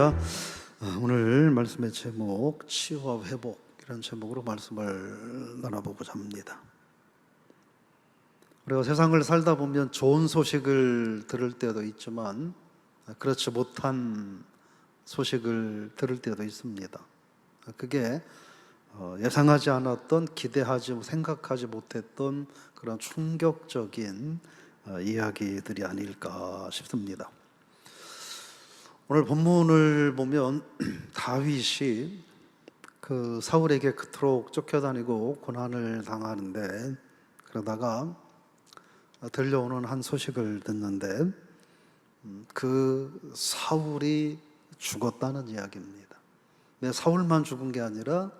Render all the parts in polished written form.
할렐루야. 오늘 말씀의 제목 치유와 회복, 이런 제목으로 말씀을 나눠보고자 합니다. 우리가 세상을 살다 보면 좋은 소식을 들을 때도 있지만 그렇지 못한 소식을 들을 때도 있습니다. 그게 예상하지 않았던, 생각하지 못했던 그런 충격적인 이야기들이 아닐까 싶습니다. 오늘 본문을 보면 다윗이 그 사울에게 그토록 쫓겨다니고 고난을 당하는데, 그러다가 들려오는 한 소식을 듣는데 그 사울이 죽었다는 이야기입니다. 근데 사울만 죽은 게 아니라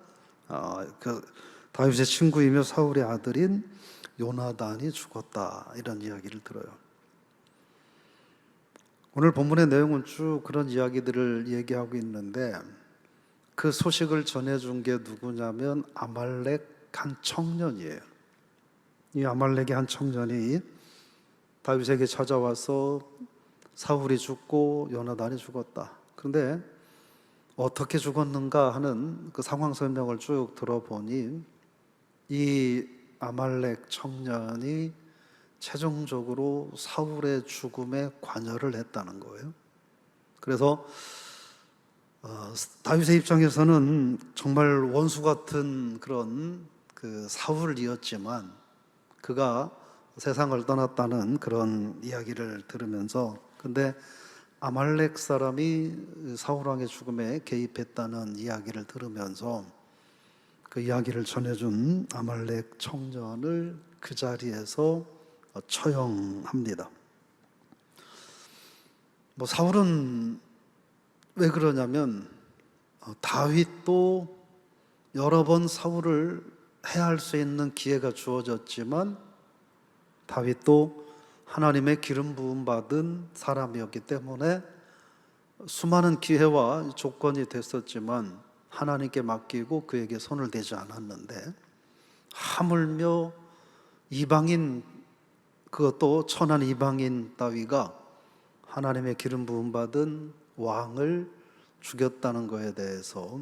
그 다윗의 친구이며 사울의 아들인 요나단이 죽었다, 이런 이야기를 들어요. 오늘 본문의 내용은 쭉 그런 이야기들을 얘기하고 있는데, 그 소식을 전해준 게 누구냐면 아말렉 한 청년이에요. 이 아말렉의 한 청년이 다윗에게 찾아와서 사울이 죽고 요나단이 죽었다. 그런데 어떻게 죽었는가 하는 그 상황 설명을 쭉 들어보니 이 아말렉 청년이 최종적으로 사울의 죽음에 관여를 했다는 거예요. 그래서 다윗의 입장에서는 정말 원수 같은 그런 그 사울이었지만 그가 세상을 떠났다는 그런 이야기를 들으면서, 근데 아말렉 사람이 사울왕의 죽음에 개입했다는 이야기를 들으면서 그 이야기를 전해준 아말렉 청년을 그 자리에서 처형합니다. 사울은 왜 그러냐면 다윗도 여러 번 사울을 해할 수 있는 기회가 주어졌지만 다윗도 하나님의 기름 부음 받은 사람이었기 때문에 수많은 기회와 조건이 됐었지만 하나님께 맡기고 그에게 손을 대지 않았는데, 하물며 이방인, 그것도 천한 이방인 다윗가 하나님의 기름 부음 받은 왕을 죽였다는 것에 대해서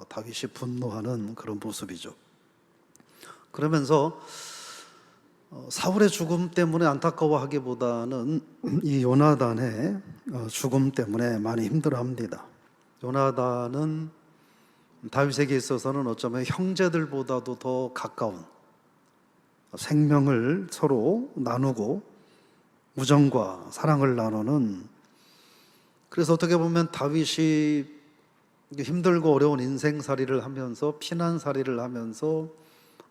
다윗이 분노하는 그런 모습이죠. 그러면서 사울의 죽음 때문에 안타까워하기보다는 이 요나단의 죽음 때문에 많이 힘들어합니다. 요나단은 다윗에게 있어서는 어쩌면 형제들보다도 더 가까운, 생명을 서로 나누고 우정과 사랑을 나누는, 그래서 어떻게 보면 다윗이 힘들고 어려운 인생살이를 하면서, 피난살이를 하면서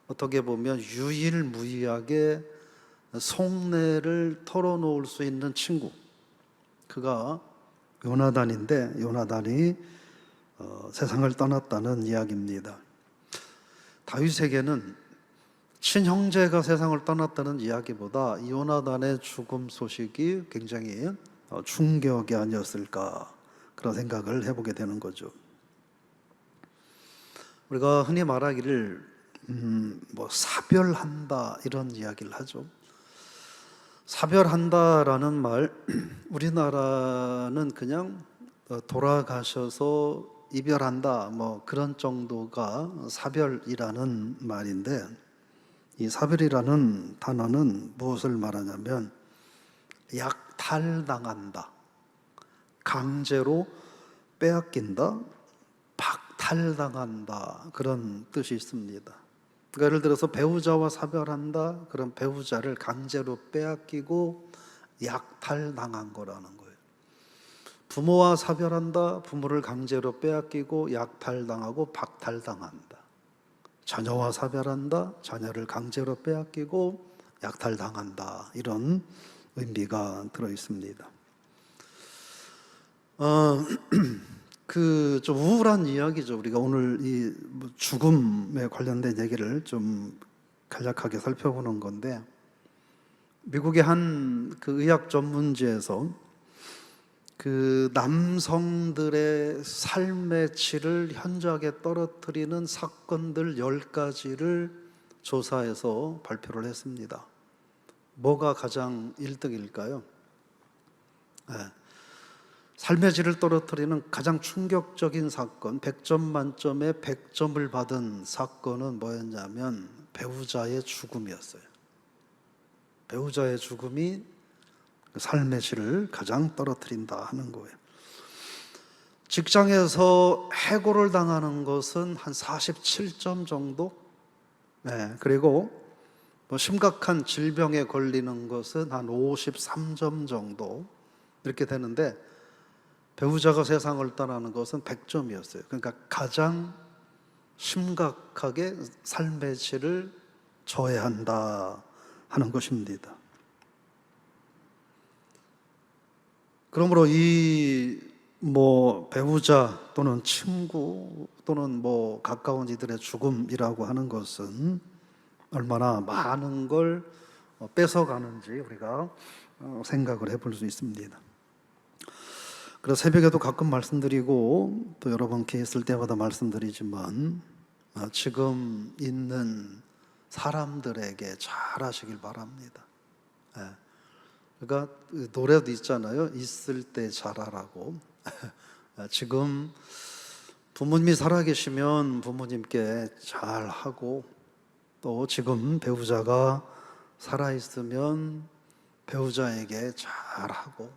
어떻게 보면 유일무이하게 속내를 털어놓을 수 있는 친구, 그가 요나단인데 요나단이 세상을 떠났다는 이야기입니다. 다윗에게는 친형제가 세상을 떠났다는 이야기보다 이 요나단의 죽음 소식이 굉장히 충격이 아니었을까, 그런 생각을 해보게 되는 거죠. 우리가 흔히 말하기를 사별한다, 이런 이야기를 하죠. 사별한다라는 말, 우리나라는 그냥 돌아가셔서 이별한다, 그런 정도가 사별이라는 말인데, 이 사별이라는 단어는 무엇을 말하냐면 약탈당한다, 강제로 빼앗긴다, 박탈당한다, 그런 뜻이 있습니다. 그러니까 예를 들어서 배우자와 사별한다, 그럼 배우자를 강제로 빼앗기고 약탈당한 거라는 거예요. 부모와 사별한다, 부모를 강제로 빼앗기고 약탈당하고 박탈당한다. 자녀와 사별한다, 자녀를 강제로 빼앗기고 약탈당한다, 이런 의미가 들어 있습니다. 좀 우울한 이야기죠. 우리가 오늘 이 죽음에 관련된 얘기를 좀 간략하게 살펴보는 건데, 미국의 한 그 의학 전문지에서 그 남성들의 삶의 질을 현저하게 떨어뜨리는 사건들 10가지를 조사해서 발표를 했습니다. 뭐가 가장 1등일까요? 삶의 질을 떨어뜨리는 가장 충격적인 사건, 100점 만점에 100점을 받은 사건은 뭐였냐면 배우자의 죽음이었어요. 배우자의 죽음이 삶의 질을 가장 떨어뜨린다 하는 거예요. 직장에서 해고를 당하는 것은 한 47점 정도? 네, 그리고 뭐 심각한 질병에 걸리는 것은 한 53점 정도 이렇게 되는데 배우자가 세상을 떠나는 것은 100점이었어요. 그러니까 가장 심각하게 삶의 질을 저해한다 하는 것입니다. 그러므로 이 배우자 또는 친구 또는 가까운 이들의 죽음이라고 하는 것은 얼마나 많은 걸 뺏어가는지 우리가 생각을 해볼 수 있습니다. 그래서 새벽에도 가끔 말씀드리고 또 여러 번 기회 있을 때마다 말씀드리지만 지금 있는 사람들에게 잘하시길 바랍니다. 그러니까 노래도 있잖아요. 있을 때 잘하라고. 지금 부모님이 살아계시면 부모님께 잘하고, 또 지금 배우자가 살아있으면 배우자에게 잘하고,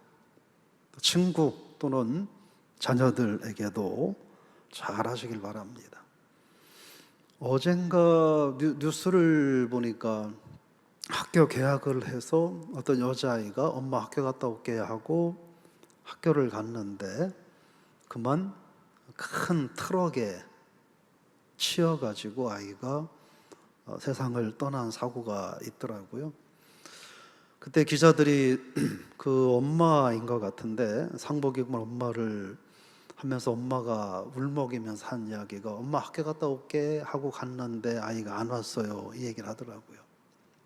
친구 또는 자녀들에게도 잘하시길 바랍니다. 어젠가 뉴스를 보니까 학교 개학을 해서 어떤 여자아이가 엄마 학교 갔다 올게 하고 학교를 갔는데 그만 큰 트럭에 치여가지고 아이가 세상을 떠난 사고가 있더라고요. 그때 기자들이 그 엄마인 것 같은데 상복 입은 엄마를 하면서 엄마가 울먹이면서 한 이야기가 엄마 학교 갔다 올게 하고 갔는데 아이가 안 왔어요, 이 얘기를 하더라고요.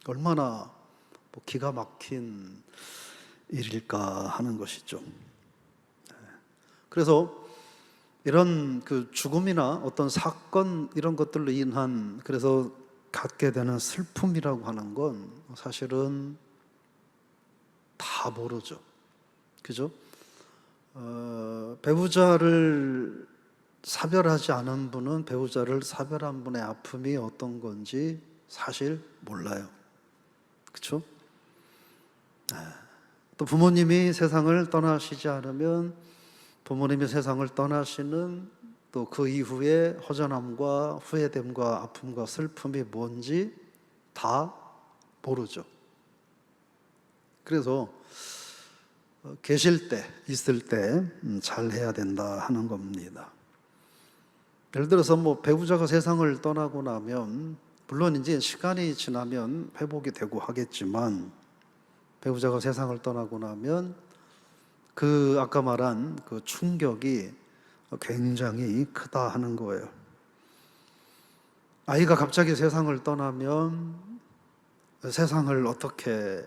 얼마나 기가 막힌 일일까 하는 것이죠. 그래서 이런 그 죽음이나 어떤 사건 이런 것들로 인한 그래서 갖게 되는 슬픔이라고 하는 건 사실은 다 모르죠. 그죠? 배우자를 사별하지 않은 분은 배우자를 사별한 분의 아픔이 어떤 건지 사실 몰라요. 그렇죠? 또 부모님이 세상을 떠나시지 않으면 부모님이 세상을 떠나시는 또 그 이후에 허전함과 후회됨과 아픔과 슬픔이 뭔지 다 모르죠. 그래서 계실 때, 있을 때 잘해야 된다 하는 겁니다. 예를 들어서 배우자가 세상을 떠나고 나면 물론 이제 시간이 지나면 회복이 되고 하겠지만 배우자가 세상을 떠나고 나면 그 아까 말한 그 충격이 굉장히 크다 하는 거예요. 아이가 갑자기 세상을 떠나면 세상을 어떻게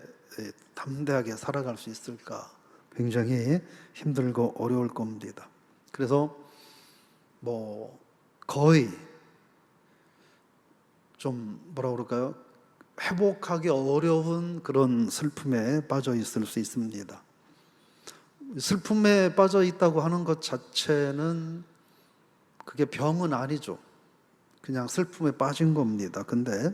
담대하게 살아갈 수 있을까? 굉장히 힘들고 어려울 겁니다. 그래서 거의 좀 그럴까요? 회복하기 어려운 그런 슬픔에 빠져 있을 수 있습니다. 슬픔에 빠져 있다고 하는 것 자체는 그게 병은 아니죠. 그냥 슬픔에 빠진 겁니다. 근데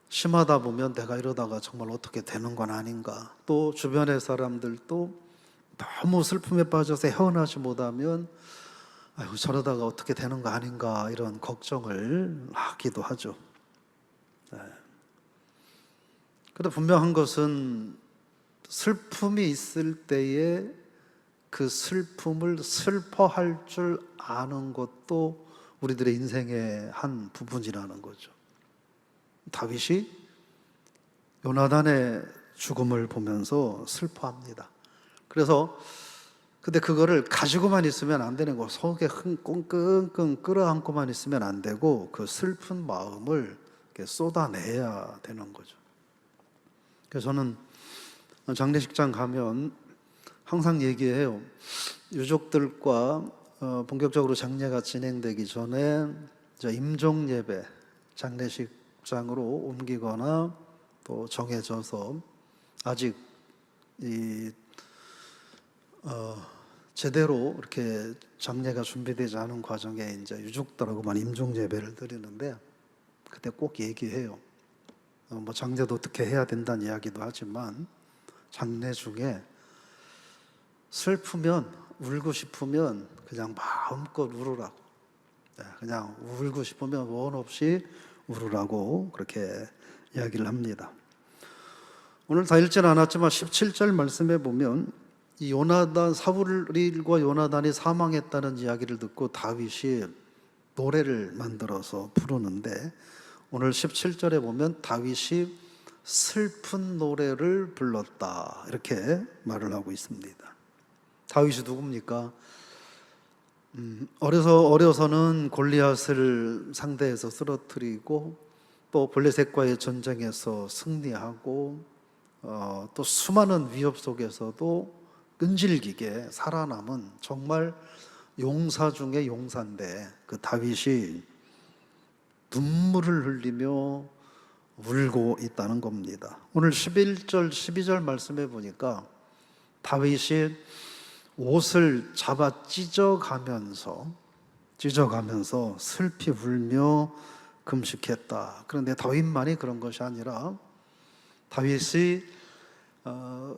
심하다 보면 내가 이러다가 정말 어떻게 되는 건 아닌가. 또 주변의 사람들도 너무 슬픔에 빠져서 헤어나지 못하면 아이고 저러다가 어떻게 되는 거 아닌가 이런 걱정을 하기도 하죠. 그런데 분명한 것은 슬픔이 있을 때에 그 슬픔을 슬퍼할 줄 아는 것도 우리들의 인생의 한 부분이라는 거죠. 다윗이 요나단의 죽음을 보면서 슬퍼합니다. 그래서 근데 그거를 가지고만 있으면 안 되는 거, 속에 끙끙 끌어안고만 있으면 안 되고 그 슬픈 마음을 이렇게 쏟아내야 되는 거죠. 그래서 저는 장례식장 가면 항상 얘기해요. 유족들과 본격적으로 장례가 진행되기 전에 임종 예배, 장례식장으로 옮기거나 또 정해져서 아직 이 제대로 이렇게 장례가 준비되지 않은 과정에 이제 유족들하고만 임종 예배를 드리는데 그때 꼭 얘기해요. 뭐 장례도 어떻게 해야 된다는 이야기도 하지만 장례 중에 슬프면 울고 싶으면 그냥 마음껏 울으라고. 그냥 울고 싶으면 원 없이 울으라고 그렇게 이야기를 합니다. 오늘 다 읽지는 않았지만 17절 말씀에 보면 이 사울과 요나단이 사망했다는 이야기를 듣고 다윗이 노래를 만들어서 부르는데 오늘 17절에 보면 다윗이 슬픈 노래를 불렀다 이렇게 말을 하고 있습니다. 다윗이 누굽니까? 어려서는 골리앗을 상대해서 쓰러뜨리고 또 블레셋과의 전쟁에서 승리하고 또 수많은 위협 속에서도 끈질기게 살아남은 정말 용사 중의 용사인데 그 다윗이 눈물을 흘리며 울고 있다는 겁니다. 오늘 11절, 12절 말씀해 보니까 다윗이 옷을 잡아 찢어가면서 슬피 울며 금식했다. 그런데 다윗만이 그런 것이 아니라 다윗이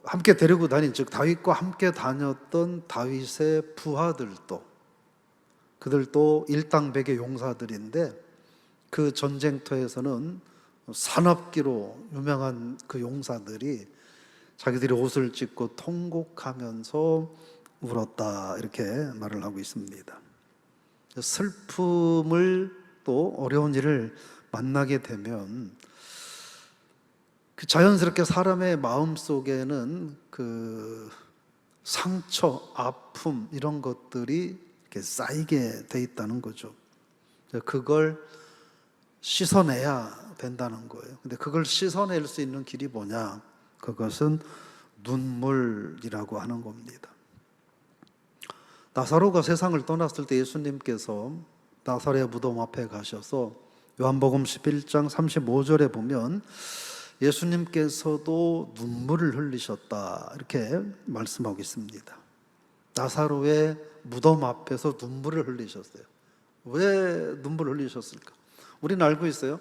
함께 데리고 다닌, 즉 다윗과 함께 다녔던 다윗의 부하들도 그들도 일당백의 용사들인데 그 전쟁터에서는 산업기로 유명한 그 용사들이 자기들이 옷을 찢고 통곡하면서 울었다 이렇게 말을 하고 있습니다. 슬픔을 또 어려운 일을 만나게 되면 그 자연스럽게 사람의 마음 속에는 그 상처, 아픔 이런 것들이 이렇게 쌓이게 돼 있다는 거죠. 그걸 씻어내야 된다는 거예요. 근데 그걸 씻어낼 수 있는 길이 뭐냐? 그것은 눈물이라고 하는 겁니다. 나사로가 세상을 떠났을 때 예수님께서 나사렛 무덤 앞에 가셔서 요한복음 11장 35절에 보면 예수님께서도 눈물을 흘리셨다 이렇게 말씀하고 있습니다. 나사로의 무덤 앞에서 눈물을 흘리셨어요. 왜 눈물을 흘리셨을까? 우리는 알고 있어요.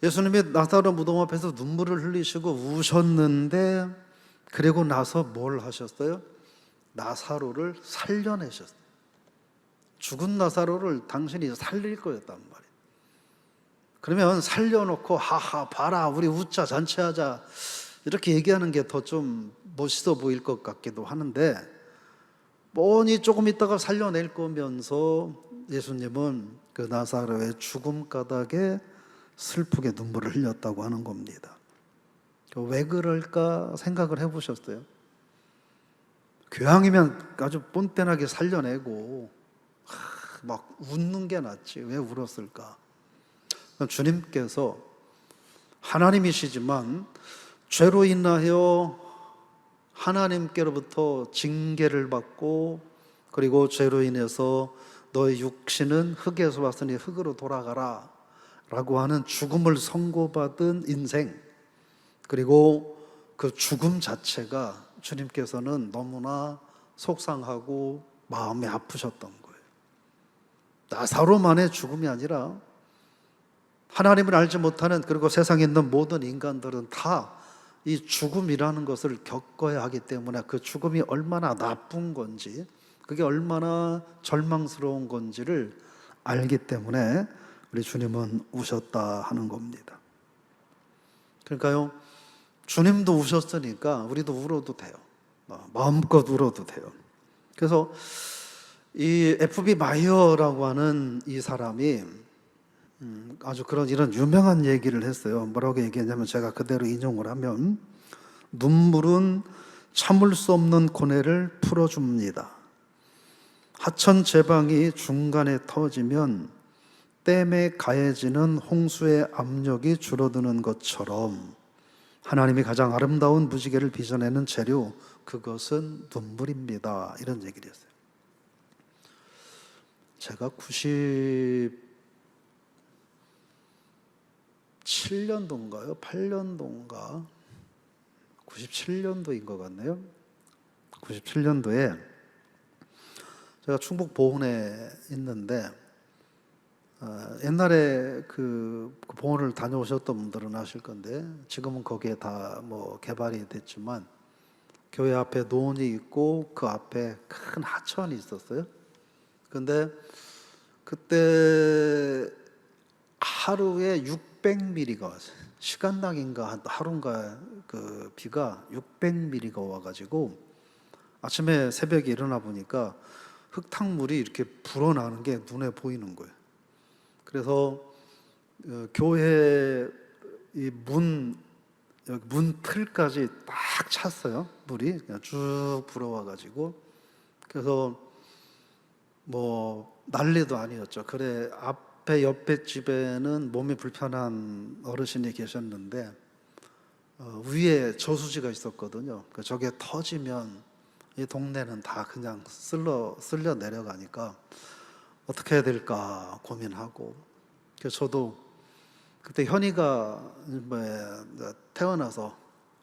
예수님이 나사로 무덤 앞에서 눈물을 흘리시고 우셨는데 그리고 나서 뭘 하셨어요? 나사로를 살려내셨어요. 죽은 나사로를 당신이 살릴 거였단 말이에요. 그러면 살려놓고 하하 봐라 우리 웃자 잔치하자 이렇게 얘기하는 게 더 좀 멋있어 보일 것 같기도 하는데 뻔히 조금 있다가 살려낼 거면서 예수님은 그 나사로의 죽음 가닥에 슬프게 눈물을 흘렸다고 하는 겁니다. 왜 그럴까 생각을 해보셨어요? 교양이면 아주 뻔뻔하게 살려내고 막 웃는 게 낫지 왜 울었을까? 주님께서 하나님이시지만 죄로 인하여 하나님께로부터 징계를 받고 그리고 죄로 인해서 너의 육신은 흙에서 왔으니 흙으로 돌아가라 라고 하는 죽음을 선고받은 인생, 그리고 그 죽음 자체가 주님께서는 너무나 속상하고 마음이 아프셨던 거예요. 나사로만의 죽음이 아니라 하나님을 알지 못하는 그리고 세상에 있는 모든 인간들은 다 이 죽음이라는 것을 겪어야 하기 때문에 그 죽음이 얼마나 나쁜 건지 그게 얼마나 절망스러운 건지를 알기 때문에 우리 주님은 우셨다 하는 겁니다. 그러니까요, 주님도 우셨으니까 우리도 울어도 돼요. 마음껏 울어도 돼요. 그래서 이 F.B. 마이어라고 하는 이 사람이 아주 이런 유명한 얘기를 했어요. 뭐라고 얘기했냐면 제가 그대로 인용을 하면 눈물은 참을 수 없는 고뇌를 풀어줍니다. 하천 제방이 중간에 터지면 댐에 가해지는 홍수의 압력이 줄어드는 것처럼 하나님이 가장 아름다운 무지개를 빚어내는 재료 그것은 눈물입니다. 이런 얘기를 했어요. 제가 97년도인가요? 8년도인가? 97년도인 것 같네요. 97년도에 제가 충북 보은에 있는데 옛날에 그 보은을 다녀오셨던 분들은 아실 건데 지금은 거기에 다 뭐 개발이 됐지만 교회 앞에 논이 있고 그 앞에 큰 하천이 있었어요. 근데 그때 하루에 600mm가 왔어요. 시간당인가 하루인가 그 비가 600mm가 와가지고 아침에 새벽에 일어나 보니까 흙탕물이 이렇게 불어나는 게 눈에 보이는 거예요. 그래서 교회 문 틀까지 딱 찼어요. 물이 그냥 쭉 불어와가지고. 그래서 뭐 난리도 아니었죠. 그래 앞에 옆에 집에는 몸이 불편한 어르신이 계셨는데 위에 저수지가 있었거든요. 저게 터지면 이 동네는 다 그냥 쓸려 내려가니까 어떻게 해야 될까 고민하고. 그래서 저도 그때 현이가 태어나서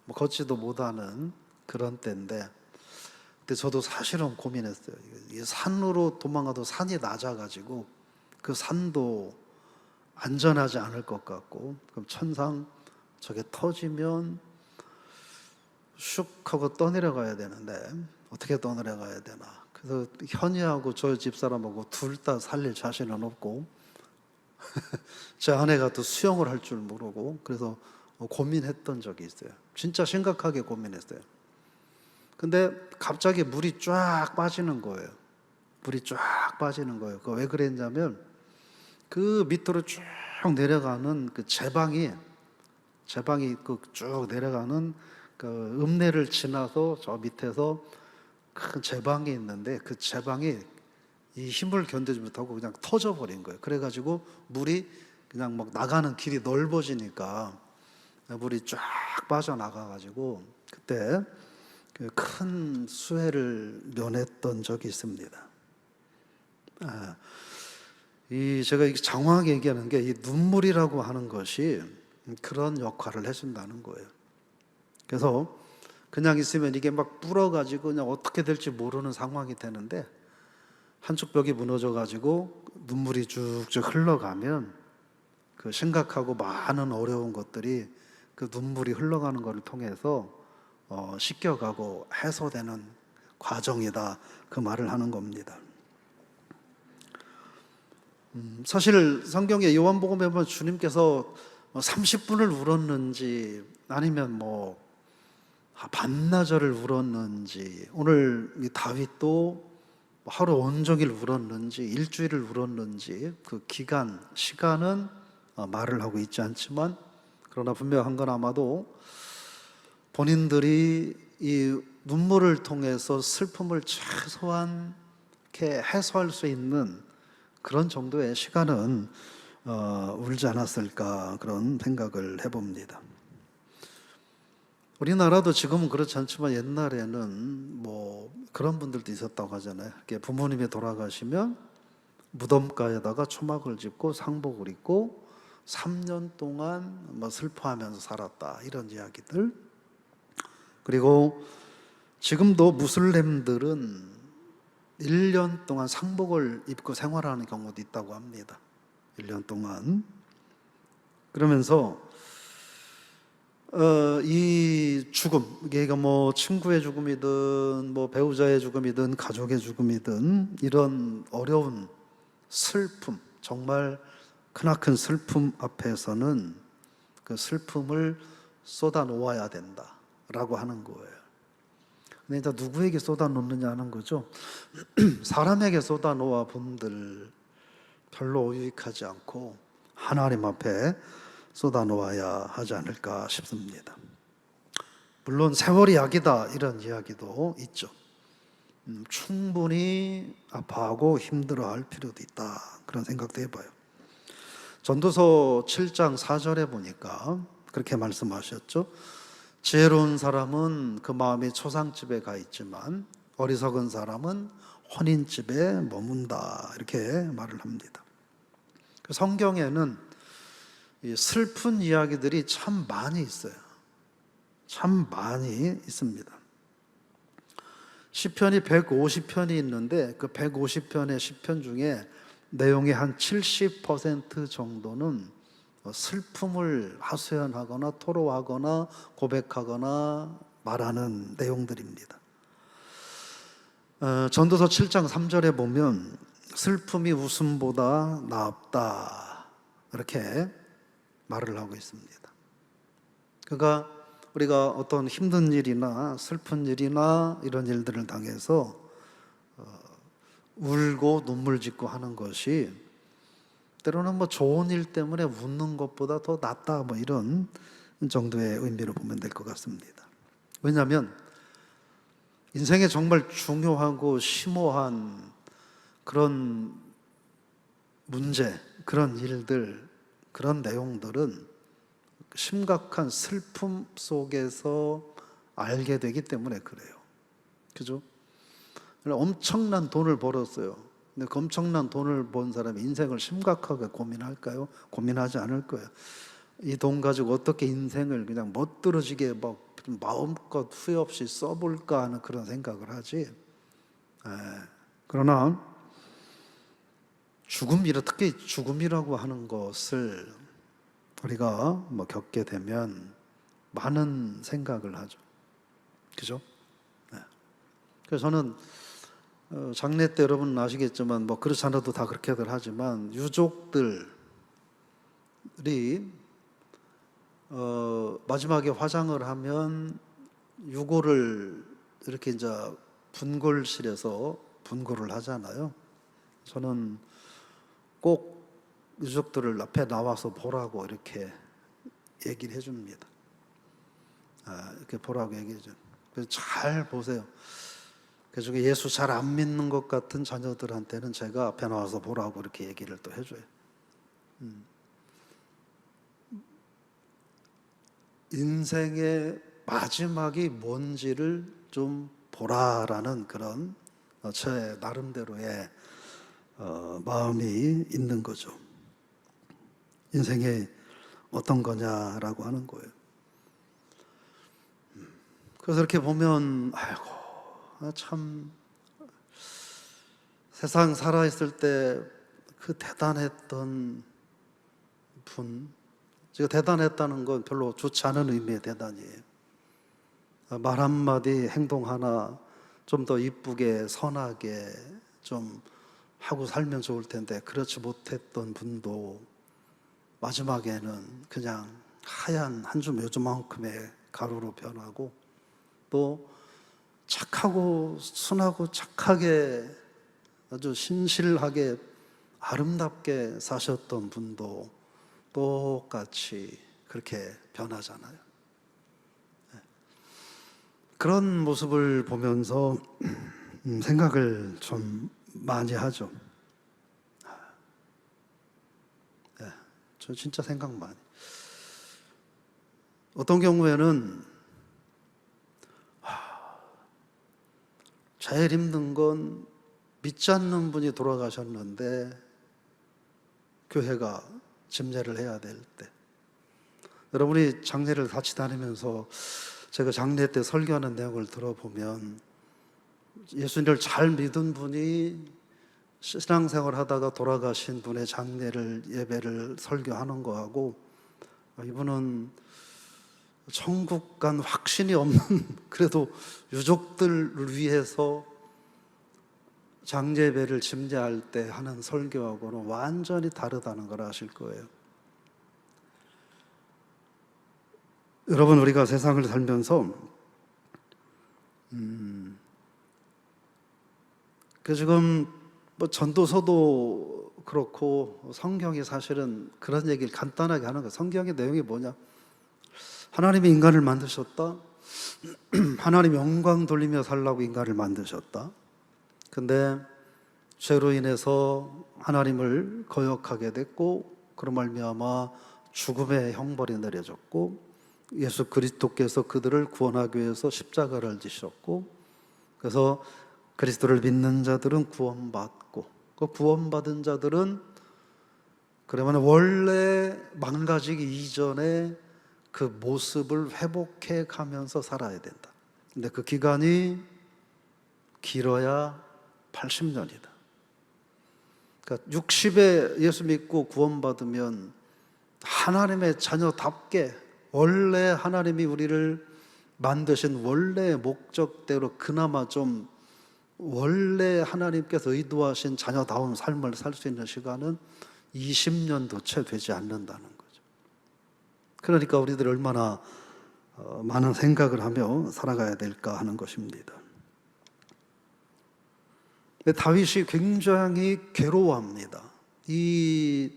뭐 걷지도 못하는 그런 때인데 그때 저도 사실은 고민했어요. 이 산으로 도망가도 산이 낮아가지고 그 산도 안전하지 않을 것 같고, 그럼 천상 저게 터지면 슉 하고 떠내려가야 되는데 어떻게 떠내려가야 되나. 그래서 현이하고 저 집사람하고 둘 다 살릴 자신은 없고 제 아내가 또 수영을 할 줄 모르고 그래서 고민했던 적이 있어요. 진짜 심각하게 고민했어요. 근데 갑자기 물이 쫙 빠지는 거예요. 물이 쫙 빠지는 거예요. 왜 그랬냐면 그 밑으로 쭉 내려가는 그 제방이 그 쭉 내려가는 그 읍내를 지나서 저 밑에서 큰 제방이 있는데 그 제방이 이 힘을 견디지 못하고 그냥 터져버린 거예요. 그래가지고 물이 그냥 막 나가는 길이 넓어지니까 물이 쫙 빠져나가가지고 그때 큰 수해를 면했던 적이 있습니다. 제가 이렇게 장황하게 얘기하는 게 이 눈물이라고 하는 것이 그런 역할을 해준다는 거예요. 그래서 그냥 있으면 이게 막 불어가지고 그냥 어떻게 될지 모르는 상황이 되는데 한쪽 벽이 무너져가지고 눈물이 쭉쭉 흘러가면 그 심각하고 많은 어려운 것들이 그 눈물이 흘러가는 것을 통해서 씻겨가고 해소되는 과정이다. 그 말을 하는 겁니다. 사실 성경의 요한복음에 보면 주님께서 30분을 울었는지 아니면 뭐 반나절을 울었는지, 오늘 이 다윗도 하루 온종일 울었는지 일주일을 울었는지 그 시간은 말을 하고 있지 않지만, 그러나 분명한 건 아마도 본인들이 이 눈물을 통해서 슬픔을 최소한 이렇게 해소할 수 있는 그런 정도의 시간은 울지 않았을까 그런 생각을 해봅니다. 우리나라도 지금은 그렇지 않지만 옛날에는 뭐 그런 분들도 있었다고 하잖아요. 부모님이 돌아가시면 무덤가에다가 초막을 짓고 상복을 입고 3년 동안 뭐 슬퍼하면서 살았다, 이런 이야기들. 그리고 지금도 무슬림들은 1년 동안 상복을 입고 생활하는 경우도 있다고 합니다. 1년 동안. 그러면서 이 죽음, 이게 뭐 친구의 죽음이든 뭐 배우자의 죽음이든 가족의 죽음이든 이런 어려운 슬픔, 정말 크나큰 슬픔 앞에서는 그 슬픔을 쏟아 놓아야 된다라고 하는 거예요. 근데 이제 누구에게 쏟아 놓느냐 하는 거죠. 사람에게 쏟아 놓아 본들 별로 유익하지 않고 하나님 앞에 쏟아 놓아야 하지 않을까 싶습니다. 물론 세월이 약이다, 이런 이야기도 있죠. 충분히 아파하고 힘들어할 필요도 있다, 그런 생각도 해봐요. 전도서 7장 4절에 보니까 그렇게 말씀하셨죠. 지혜로운 사람은 그 마음이 초상집에 가 있지만 어리석은 사람은 혼인집에 머문다, 이렇게 말을 합니다. 성경에는 이 슬픈 이야기들이 참 많이 있어요. 참 많이 있습니다. 시편이 150편이 있는데 그 150편의 시편 중에 내용의 한 70% 정도는 슬픔을 하소연하거나 토로하거나 고백하거나 말하는 내용들입니다. 전도서 7장 3절에 보면 슬픔이 웃음보다 나았다 이렇게 말을 하고 있습니다. 그러니까 우리가 어떤 힘든 일이나 슬픈 일이나 이런 일들을 당해서 울고 눈물 짓고 하는 것이 때로는 뭐 좋은 일 때문에 웃는 것보다 더 낫다 뭐 이런 정도의 의미로 보면 될 것 같습니다. 왜냐하면 인생에 정말 중요하고 심오한 그런 문제, 그런 일들, 그런 내용들은 심각한 슬픔 속에서 알게 되기 때문에 그래요. 그죠? 엄청난 돈을 벌었어요. 근데 그 엄청난 돈을 번 사람이 인생을 심각하게 고민할까요? 고민하지 않을 거예요. 이 돈 가지고 어떻게 인생을 그냥 멋들어지게 막 마음껏 후회 없이 써볼까 하는 그런 생각을 하지. 그러나 죽음이라, 특히 죽음이라고 하는 것을 우리가 뭐 겪게 되면 많은 생각을 하죠. 그죠? 그래서 저는 장례 때 여러분 아시겠지만 뭐 그렇지 않아도 다 그렇게들 하지만 유족들이 마지막에 화장을 하면 유골을 이렇게 이제 분골실에서 분골을 하잖아요. 저는 꼭 유족들을 앞에 나와서 보라고 이렇게 얘기를 해줍니다. 이렇게 보라고 얘기해줘. 그래서 잘 보세요. 그 중에 예수 잘 안 믿는 것 같은 자녀들한테는 제가 앞에 나와서 보라고 이렇게 얘기를 또 해줘요. 인생의 마지막이 뭔지를 좀 보라라는 그런 제 나름대로의 마음이 있는 거죠. 인생이 어떤 거냐라고 하는 거예요. 그래서 이렇게 보면 아이고 참 세상 살아있을 때 그 대단했던 분, 제가 대단했다는 건 별로 좋지 않은 의미의 대단이에요. 말 한마디 행동 하나 좀 더 이쁘게 선하게 좀 하고 살면 좋을 텐데 그렇지 못했던 분도 마지막에는 그냥 하얀 한 줌 요즘만큼의 가루로 변하고, 또 착하고 순하고 착하게 아주 신실하게 아름답게 사셨던 분도 똑같이 그렇게 변하잖아요. 그런 모습을 보면서 생각을 좀 많이 하죠. 저 진짜 생각 많이. 어떤 경우에는 제일 힘든 건 믿지 않는 분이 돌아가셨는데 교회가 집례를 해야 될 때. 여러분이 장례를 같이 다니면서 제가 장례 때 설교하는 내용을 들어보면 예수님을 잘 믿은 분이 신앙생활 하다가 돌아가신 분의 장례를 예배를 설교하는 거하고, 이분은 천국 간 확신이 없는 그래도 유족들을 위해서 장례배를 집례할 때 하는 설교하고는 완전히 다르다는 걸 아실 거예요. 여러분, 우리가 세상을 살면서 그 지금 뭐 전도서도 그렇고 성경이 사실은 그런 얘기를 간단하게 하는 거예요. 성경의 내용이 뭐냐? 하나님이 인간을 만드셨다. 하나님 영광 돌리며 살라고 인간을 만드셨다. 근데 죄로 인해서 하나님을 거역하게 됐고, 그런 말미암아 죽음의 형벌이 내려졌고, 예수 그리스도께서 그들을 구원하기 위해서 십자가를 지셨고, 그래서 그리스도를 믿는 자들은 구원받고, 그 구원받은 자들은 그러면 원래 망가지기 이전에 그 모습을 회복해 가면서 살아야 된다. 근데 그 기간이 길어야 80년이다. 그러니까 60에 예수 믿고 구원받으면 하나님의 자녀답게 원래 하나님이 우리를 만드신 원래의 목적대로 그나마 좀 원래 하나님께서 의도하신 자녀다운 삶을 살 수 있는 시간은 20년도 채 되지 않는다는 거죠. 그러니까 우리들이 얼마나 많은 생각을 하며 살아가야 될까 하는 것입니다. 다윗이 굉장히 괴로워합니다. 이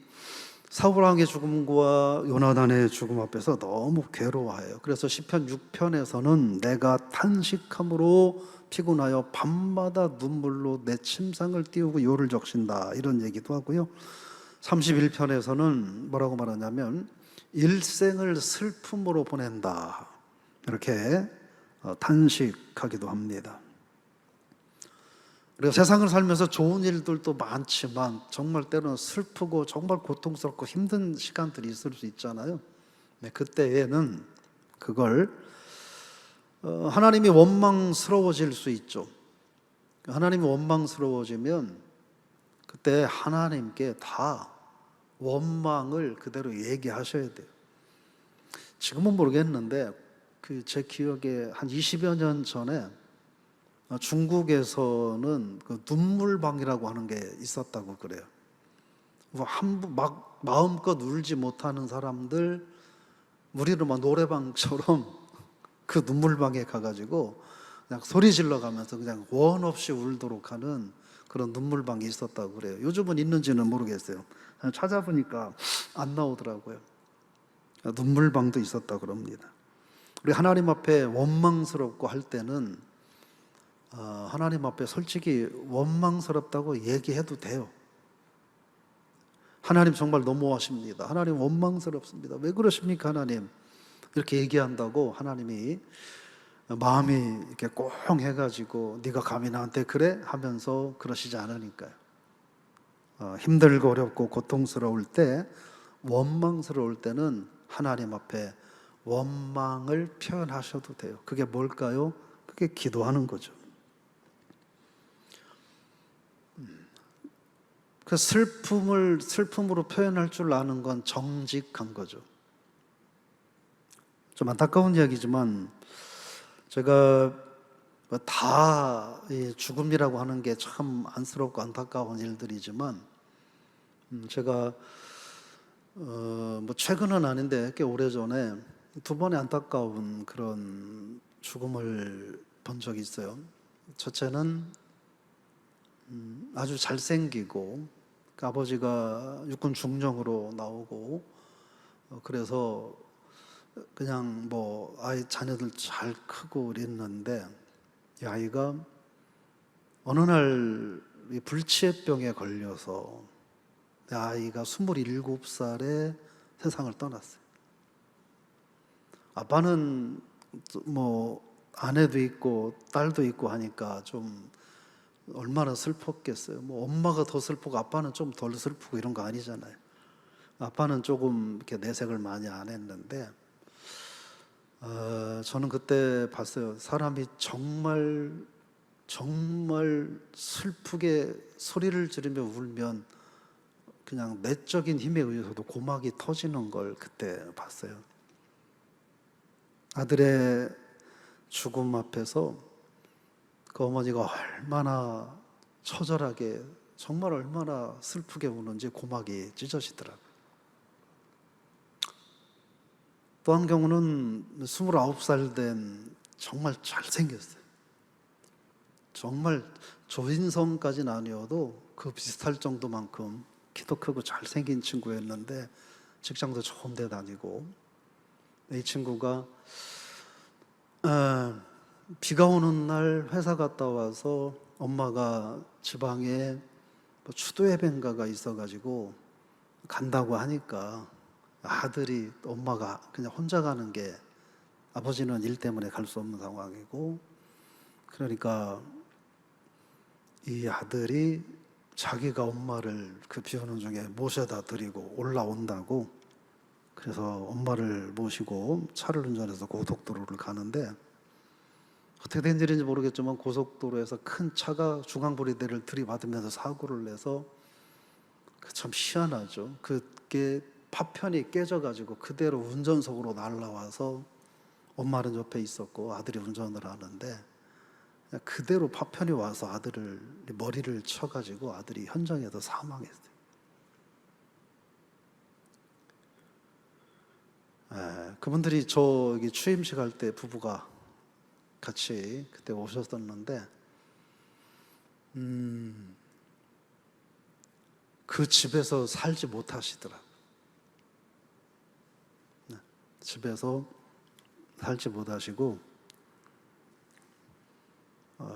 사울 왕의 죽음과 요나단의 죽음 앞에서 너무 괴로워해요. 그래서 시편 6편에서는 내가 탄식함으로 피곤하여 밤마다 눈물로 내 침상을 띄우고 요를 적신다 이런 얘기도 하고요. 31편에서는 뭐라고 말하냐면 일생을 슬픔으로 보낸다 이렇게 탄식하기도 합니다. 우리가 세상을 살면서 좋은 일들도 많지만 정말 때로는 슬프고 정말 고통스럽고 힘든 시간들이 있을 수 있잖아요. 그때에는 그걸 하나님이 원망스러워질 수 있죠. 하나님이 원망스러워지면 그때 하나님께 다 원망을 그대로 얘기하셔야 돼요. 지금은 모르겠는데 제 기억에 한 20여 년 전에 중국에서는 그 눈물방이라고 하는 게 있었다고 그래요. 막 마음껏 울지 못하는 사람들 우리는 막 노래방처럼 그 눈물방에 가가지고 그냥 소리 질러가면서 그냥 원 없이 울도록 하는 그런 눈물방이 있었다고 그래요. 요즘은 있는지는 모르겠어요. 찾아보니까 안 나오더라고요. 눈물방도 있었다고 그럽니다. 우리 하나님 앞에 원망스럽고 할 때는 하나님 앞에 솔직히 원망스럽다고 얘기해도 돼요. 하나님 정말 너무하십니다. 하나님 원망스럽습니다. 왜 그러십니까 하나님? 이렇게 얘기한다고 하나님이 마음이 이렇게 꽁 해가지고 네가 감히 나한테 그래? 하면서 그러시지 않으니까요. 힘들고 어렵고 고통스러울 때 원망스러울 때는 하나님 앞에 원망을 표현하셔도 돼요. 그게 뭘까요? 그게 기도하는 거죠. 그 슬픔을 슬픔으로 표현할 줄 아는 건 정직한 거죠. 좀 안타까운 이야기지만 제가 다 죽음이라고 하는 게 참 안쓰럽고 안타까운 일들이지만 제가 최근은 아닌데 꽤 오래전에 두 번의 안타까운 그런 죽음을 본 적이 있어요. 첫째는 아주 잘생기고 아버지가 육군 중령으로 나오고 그래서 그냥 아이 자녀들 잘 크고 그랬는데 이 아이가 어느 날 불치병에 걸려서 아이가 27살에 세상을 떠났어요. 아빠는 아내도 있고 딸도 있고 하니까 좀 얼마나 슬펐겠어요. 엄마가 더 슬프고 아빠는 좀 덜 슬프고 이런 거 아니잖아요. 아빠는 조금 이렇게 내색을 많이 안 했는데 저는 그때 봤어요. 사람이 정말 슬프게 소리를 지르며 울면 그냥 내적인 힘에 의해서도 고막이 터지는 걸 그때 봤어요. 아들의 죽음 앞에서 그 어머니가 얼마나 처절하게 정말 얼마나 슬프게 우는지 고막이 찢어지더라고요. 또 한 경우는 29살 된 정말 잘생겼어요. 정말 조인성까지는 아니어도 그 비슷할 정도만큼 키도 크고 잘생긴 친구였는데 직장도 좋은 데 다니고 이 친구가 비가 오는 날 회사 갔다 와서 엄마가 지방에 추도 예배인가가 있어가지고 간다고 하니까 아들이 엄마가 그냥 혼자 가는 게 아버지는 일 때문에 갈 수 없는 상황이고 그러니까 이 아들이 자기가 엄마를 그 비 오는 중에 모셔다 드리고 올라온다고 그래서 엄마를 모시고 차를 운전해서 고속도로를 가는데 어떻게 된 일인지 모르겠지만 고속도로에서 큰 차가 중앙분리대를 들이받으면서 사고를 내서 참 희한하죠. 그게 파편이 깨져가지고 그대로 운전석으로 날라와서 엄마는 옆에 있었고 아들이 운전을 하는데 그냥 그대로 파편이 와서 아들을 머리를 쳐가지고 아들이 현장에서 사망했어요. 그분들이 저기 취임식 할 때 부부가 같이 그때 오셨었는데 그 집에서 살지 못하시더라고요. 집에서 살지 못하시고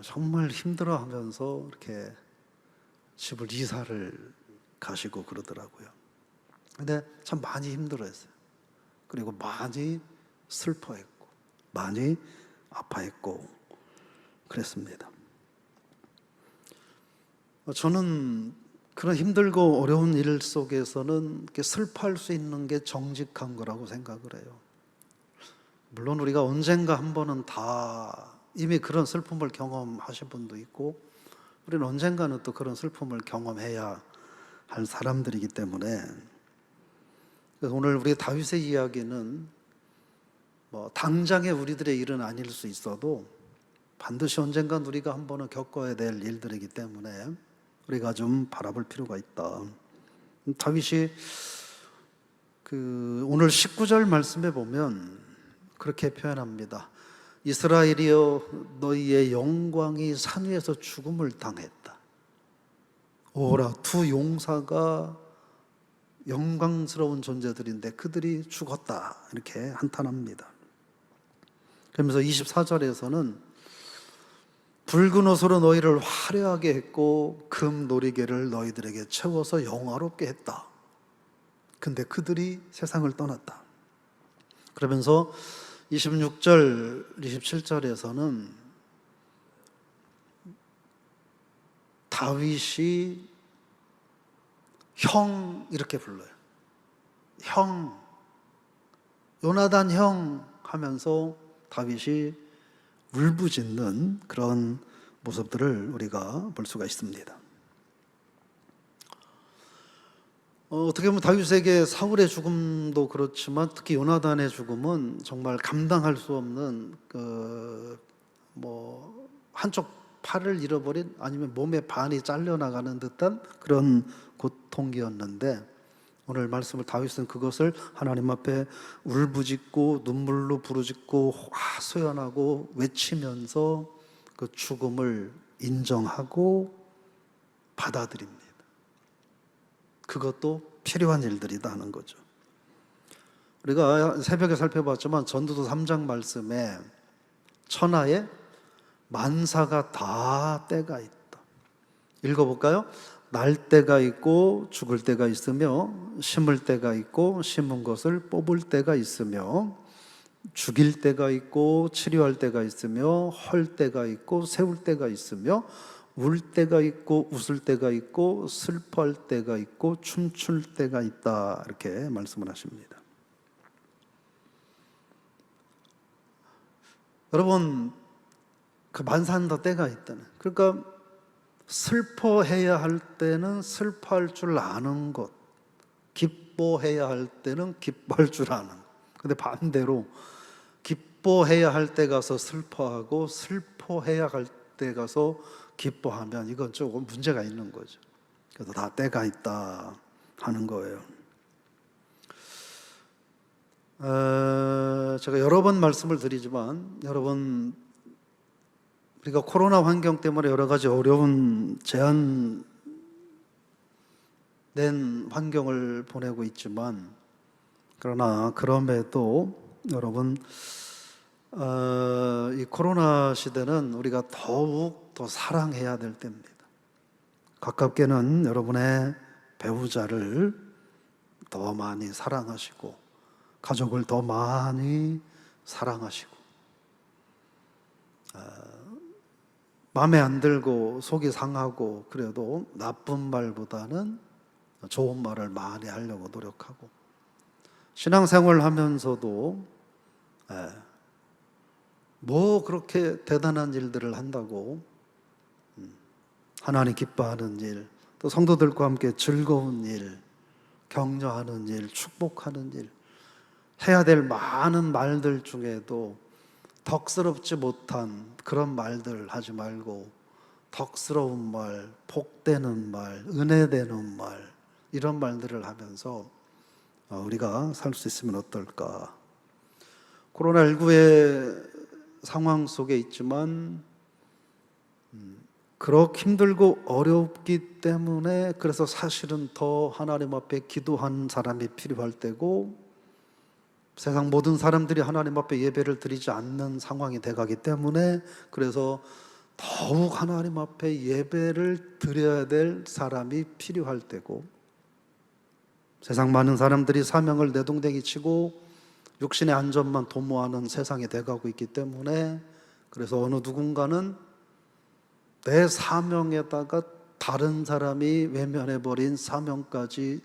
정말 힘들어하면서 이렇게 집을 이사를 가시고 그러더라고요. 근데 참 많이 힘들어했어요. 그리고 많이 슬퍼했고 많이 아파했고 그랬습니다. 저는 그런 힘들고 어려운 일 속에서는 슬퍼할 수 있는 게 정직한 거라고 생각을 해요. 물론 우리가 언젠가 한 번은 다 이미 그런 슬픔을 경험하신 분도 있고 우리는 언젠가는 또 그런 슬픔을 경험해야 할 사람들이기 때문에 그래서 오늘 우리 다윗의 이야기는 뭐 당장의 우리들의 일은 아닐 수 있어도 반드시 언젠간 우리가 한 번은 겪어야 될 일들이기 때문에 우리가 좀 바라볼 필요가 있다. 다윗이 오늘 19절 말씀에 보면 그렇게 표현합니다. 이스라엘이여 너희의 영광이 산 위에서 죽음을 당했다. 오라 두 용사가 영광스러운 존재들인데 그들이 죽었다 이렇게 한탄합니다. 그러면서 24절에서는 붉은 옷으로 너희를 화려하게 했고 금 놀이개를 너희들에게 채워서 영화롭게 했다. 근데 그들이 세상을 떠났다. 그러면서 26절, 27절에서는 다윗이 형 이렇게 불러요. 형, 요나단 형 하면서 다윗이 울부짖는 그런 모습들을 우리가 볼 수가 있습니다. 어떻게 보면 다윗에게 사울의 죽음도 그렇지만 특히 요나단의 죽음은 정말 감당할 수 없는 한쪽 팔을 잃어버린 아니면 몸의 반이 잘려나가는 듯한 그런 고통이었는데 오늘 말씀을 다윗은 그것을 하나님 앞에 울부짖고 눈물로 부르짖고 하소연하고 외치면서 그 죽음을 인정하고 받아들입니다. 그것도 필요한 일들이다 하는 거죠. 우리가 새벽에 살펴봤지만 전도서 3장 말씀에 천하에 만사가 다 때가 있다. 읽어볼까요? 날 때가 있고 죽을 때가 있으며 심을 때가 있고 심은 것을 뽑을 때가 있으며 죽일 때가 있고 치료할 때가 있으며 헐 때가 있고 세울 때가 있으며 울 때가 있고 웃을 때가 있고 슬퍼할 때가 있고 춤출 때가 있다 이렇게 말씀을 하십니다. 여러분 그 만사는 다 때가 있다는 그러니까 슬퍼해야 할 때는 슬퍼할 줄 아는 것 기뻐해야 할 때는 기뻐할 줄 아는 것 근데 반대로 기뻐해야 할 때 가서 슬퍼하고 슬퍼해야 할 때 가서 기뻐하면 이건 조금 문제가 있는 거죠. 그래서 다 때가 있다 하는 거예요. 제가 여러 번 말씀을 드리지만 여러분 우리가 코로나 환경 때문에 여러 가지 어려운 제한된 환경을 보내고 있지만 그러나 그럼에도 여러분 이 코로나 시대는 우리가 더욱 더 사랑해야 될 때입니다. 가깝게는 여러분의 배우자를 더 많이 사랑하시고 가족을 더 많이 사랑하시고 마음에 안 들고 속이 상하고 그래도 나쁜 말보다는 좋은 말을 많이 하려고 노력하고 신앙생활 하면서도 뭐 그렇게 대단한 일들을 한다고 하나님 기뻐하는 일, 또 성도들과 함께 즐거운 일, 격려하는 일, 축복하는 일, 해야 될 많은 말들 중에도 덕스럽지 못한 그런 말들 하지 말고 덕스러운 말, 복되는 말, 은혜되는 말, 이런 말들을 하면서 우리가 살 수 있으면 어떨까. 코로나19의 상황 속에 있지만 그렇게 힘들고 어렵기 때문에 그래서 사실은 더 하나님 앞에 기도한 사람이 필요할 때고, 세상 모든 사람들이 하나님 앞에 예배를 드리지 않는 상황이 돼가기 때문에 그래서 더욱 하나님 앞에 예배를 드려야 될 사람이 필요할 때고, 세상 많은 사람들이 사명을 내동댕이 치고 육신의 안전만 도모하는 세상이 돼가고 있기 때문에 그래서 어느 누군가는 내 사명에다가 다른 사람이 외면해버린 사명까지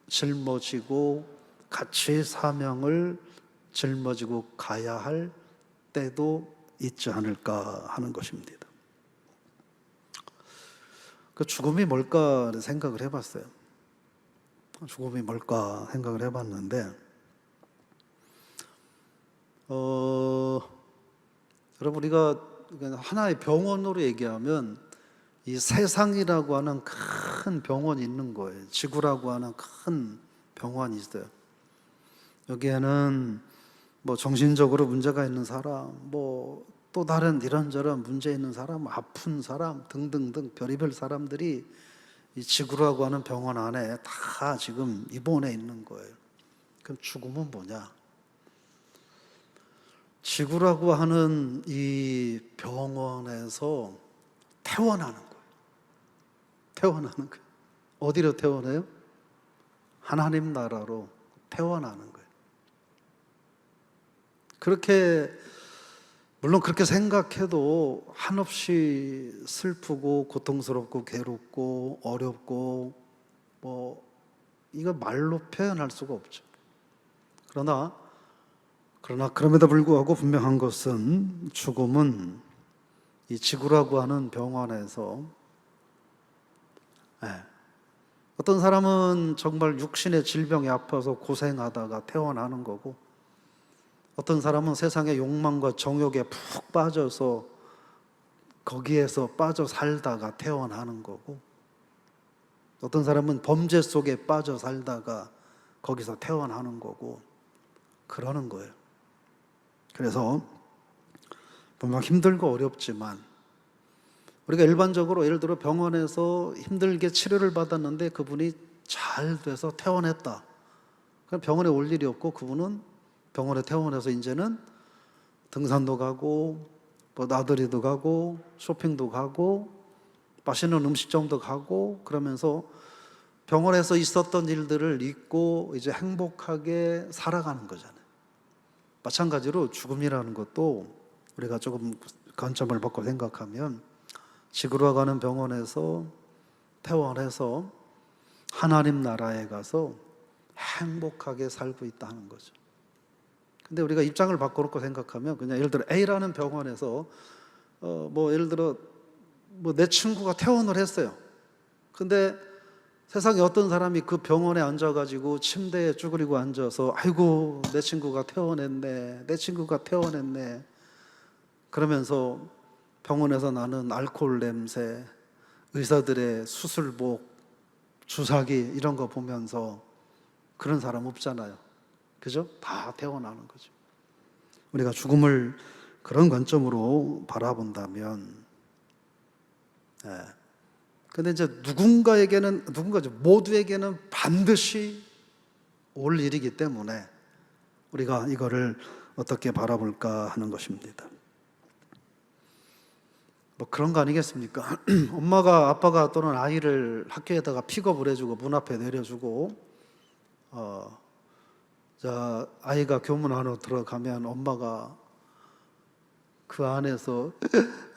짊어지고 같이 사명을 짊어지고 가야 할 때도 있지 않을까 하는 것입니다. 그 죽음이 뭘까 생각을 해봤어요. 죽음이 뭘까 생각을 해봤는데 여러분, 우리가 하나의 병원으로 얘기하면 이 세상이라고 하는 큰 병원이 있는 거예요. 지구라고 하는 큰 병원이 있어요. 여기에는 뭐 정신적으로 문제가 있는 사람, 뭐 또 다른 이런저런 문제 있는 사람, 아픈 사람 등등등 별의별 사람들이 이 지구라고 하는 병원 안에 다 지금 입원해 있는 거예요. 그럼 죽음은 뭐냐? 지구라고 하는 이 병원에서 퇴원하는 거예요. 퇴원하는 거예요. 어디로 퇴원해요? 하나님 나라로 퇴원하는 거예요. 그렇게, 물론 그렇게 생각해도 한없이 슬프고 고통스럽고 괴롭고 어렵고 이거 말로 표현할 수가 없죠. 그러나 그럼에도 불구하고 분명한 것은 죽음은 이 지구라고 하는 병원에서 어떤 사람은 정말 육신의 질병에 아파서 고생하다가 퇴원하는 거고, 어떤 사람은 세상의 욕망과 정욕에 푹 빠져서 거기에서 빠져 살다가 퇴원하는 거고, 어떤 사람은 범죄 속에 빠져 살다가 거기서 퇴원하는 거고, 그러는 거예요. 그래서 분명 힘들고 어렵지만 우리가 일반적으로 예를 들어 병원에서 힘들게 치료를 받았는데 그분이 잘 돼서 퇴원했다. 그럼 병원에 올 일이 없고 그분은 병원에 퇴원해서 이제는 등산도 가고 뭐 나들이도 가고 쇼핑도 가고 맛있는 음식점도 가고 그러면서 병원에서 있었던 일들을 잊고 이제 행복하게 살아가는 거잖아요. 마찬가지로 죽음이라는 것도 우리가 조금 관점을 바꿔 생각하면 지구로 가는 병원에서 퇴원해서 하나님 나라에 가서 행복하게 살고 있다는 거죠. 근데 우리가 입장을 바꿔놓고 생각하면 그냥 예를 들어 A라는 병원에서 예를 들어 내 친구가 퇴원을 했어요. 근데 세상에 어떤 사람이 그 병원에 앉아가지고 침대에 쭈그리고 앉아서 아이고 내 친구가 퇴원했네, 내 친구가 퇴원했네 그러면서 병원에서 나는 알코올 냄새, 의사들의 수술복, 주사기 이런 거 보면서 그런 사람 없잖아요. 그죠? 다 퇴원하는 거죠. 우리가 죽음을 그런 관점으로 바라본다면, 근데 이제 모두에게는 반드시 올 일이기 때문에 우리가 이거를 어떻게 바라볼까 하는 것입니다. 그런 거 아니겠습니까? 아빠가 또는 아이를 학교에다가 픽업을 해주고 문 앞에 내려주고 아이가 교문 안으로 들어가면 엄마가 그 안에서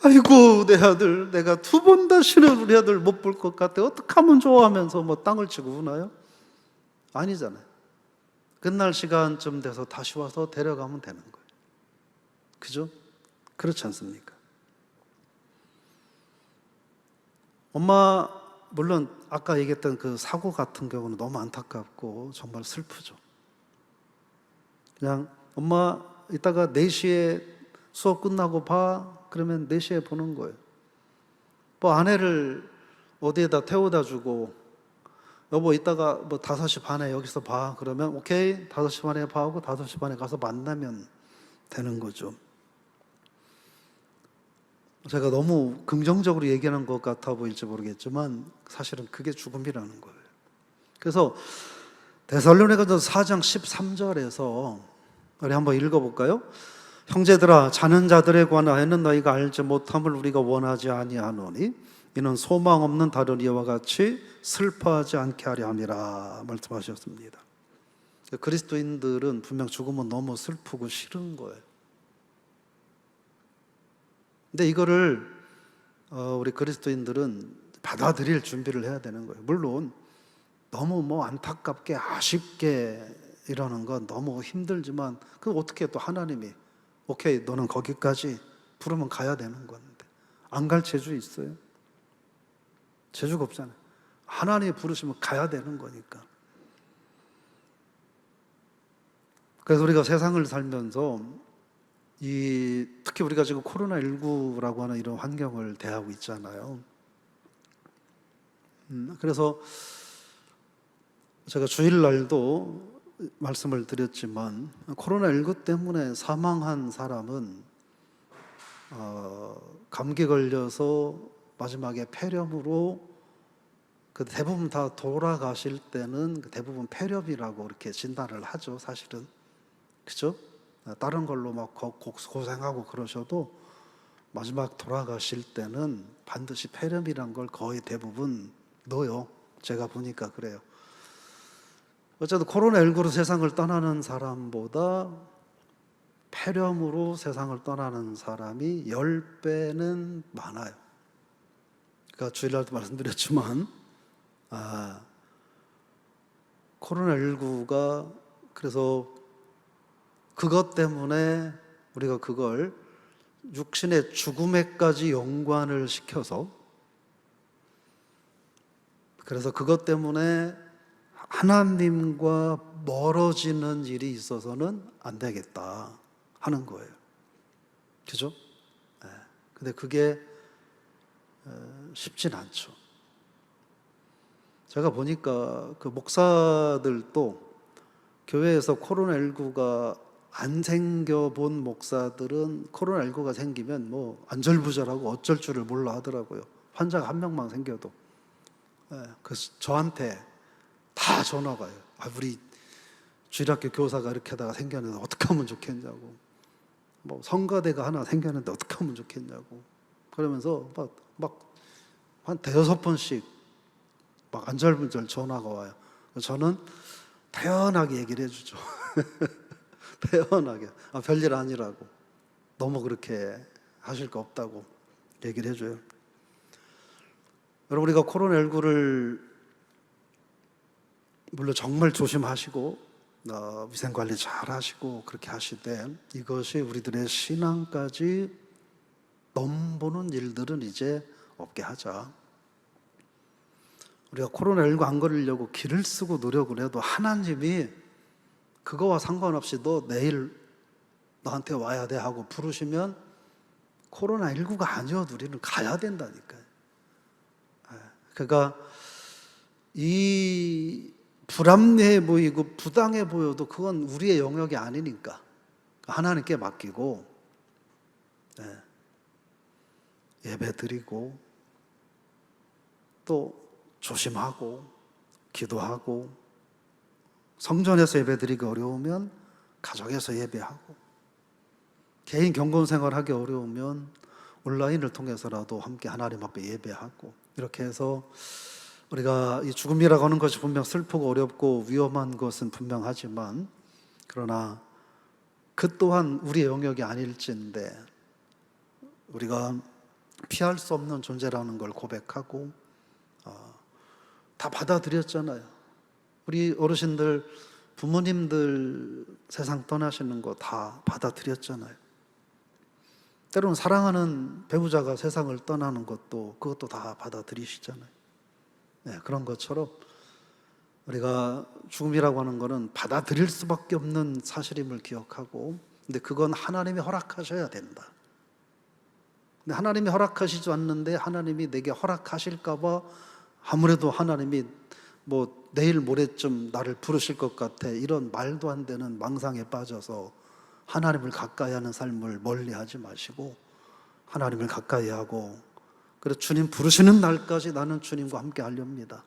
아이고 내 아들 내가 2번 다시는 우리 아들 못 볼 것 같아 어떡하면 좋아 하면서 땅을 치고 우나요? 아니잖아요. 끝날 시간쯤 돼서 다시 와서 데려가면 되는 거예요. 그죠? 그렇지 않습니까? 엄마, 물론 아까 얘기했던 그 사고 같은 경우는 너무 안타깝고 정말 슬프죠. 그냥 엄마 이따가 4시에 수업 끝나고 봐. 그러면 4시에 보는 거예요. 뭐 아내를 어디에다 태워다 주고 여보 이따가 뭐 5시 반에 여기서 봐. 그러면 오케이 5시 반에 봐 하고 5시 반에 가서 만나면 되는 거죠. 제가 너무 긍정적으로 얘기하는 것 같아 보일지 모르겠지만 사실은 그게 죽음이라는 거예요. 그래서 데살로니가서 4장 13절에서 우리 한번 읽어볼까요? 형제들아 자는 자들에 관하여는 너희가 알지 못함을 우리가 원하지 아니하노니 이는 소망 없는 다른 이와 같이 슬퍼하지 않게 하려 함이라 말씀하셨습니다. 그리스도인들은 분명 죽으면 너무 슬프고 싫은 거예요. 근데 이거를 우리 그리스도인들은 받아들일 준비를 해야 되는 거예요. 물론 너무 뭐 안타깝게 아쉽게 이러는 건 너무 힘들지만 그 어떻게 또 하나님이 오케이 너는 거기까지 부르면 가야 되는 건데 안 갈 재주 있어요? 재주가 없잖아요. 하나님이 부르시면 가야 되는 거니까. 그래서 우리가 세상을 살면서 특히 우리가 지금 코로나19라고 하는 이런 환경을 대하고 있잖아요. 그래서 제가 주일날도 말씀을 드렸지만 코로나19 때문에 사망한 사람은 감기 걸려서 마지막에 폐렴으로 대부분 다 돌아가실 때는 대부분 폐렴이라고 이렇게 진단을 하죠, 사실은. 그죠? 다른 걸로 막 고생하고 그러셔도 마지막 돌아가실 때는 반드시 폐렴이란 걸 거의 대부분 넣어요. 제가 보니까 그래요. 어쨌든 코로나19로 세상을 떠나는 사람보다 폐렴으로 세상을 떠나는 사람이 10배는 많아요. 그러니까 주일날도 말씀드렸지만 코로나19가 그래서 그것 때문에 우리가 그걸 육신의 죽음에까지 연관을 시켜서 그래서 그것 때문에 하나님과 멀어지는 일이 있어서는 안 되겠다 하는 거예요. 그죠? 네. 근데 그게 쉽진 않죠. 제가 보니까 그 목사들도 교회에서 코로나19가 안 생겨본 목사들은 코로나19가 생기면 뭐 안절부절하고 어쩔 줄을 몰라 하더라고요. 환자가 한 명만 생겨도. 그래서 저한테 다 전화가 와요. 우리 주일학교 교사가 이렇게 하다가 생겼는데 어떻게 하면 좋겠냐고. 뭐 성가대가 하나 생겼는데 어떻게 하면 좋겠냐고. 그러면서 막 한 5번씩 막 안절부절 전화가 와요. 저는 태연하게 얘기를 해주죠. 태연하게. 별일 아니라고. 너무 그렇게 하실 거 없다고 얘기를 해줘요. 여러분, 우리가 코로나19를 물론 정말 조심하시고 위생관리 잘 하시고 그렇게 하시되 이것이 우리들의 신앙까지 넘보는 일들은 이제 없게 하자. 우리가 코로나19 안 걸리려고 길을 쓰고 노력을 해도 하나님이 그거와 상관없이 너 내일 나한테 와야 돼 하고 부르시면 코로나19가 아니어도 우리는 가야 된다니까요. 그러니까 이 불합리해 보이고 부당해 보여도 그건 우리의 영역이 아니니까 하나님께 맡기고 예배 드리고 또 조심하고 기도하고 성전에서 예배 드리기 어려우면 가정에서 예배하고 개인 경건 생활하기 어려우면 온라인을 통해서라도 함께 하나님 앞에 예배하고 이렇게 해서 우리가 이 죽음이라고 하는 것이 분명 슬프고 어렵고 위험한 것은 분명하지만 그러나 그 또한 우리의 영역이 아닐진데 우리가 피할 수 없는 존재라는 걸 고백하고 다 받아들였잖아요. 우리 어르신들, 부모님들 세상 떠나시는 거 다 받아들였잖아요. 때로는 사랑하는 배우자가 세상을 떠나는 것도 그것도 다 받아들이시잖아요. 네, 그런 것처럼 우리가 죽음이라고 하는 것은 받아들일 수밖에 없는 사실임을 기억하고, 근데 그건 하나님이 허락하셔야 된다. 근데 하나님이 허락하시지 않는데 하나님이 내게 허락하실까 봐 아무래도 하나님이 뭐 내일 모레쯤 나를 부르실 것 같아, 이런 말도 안 되는 망상에 빠져서 하나님을 가까이 하는 삶을 멀리 하지 마시고 하나님을 가까이 하고, 그래서 주님 부르시는 날까지 나는 주님과 함께 하렵니다.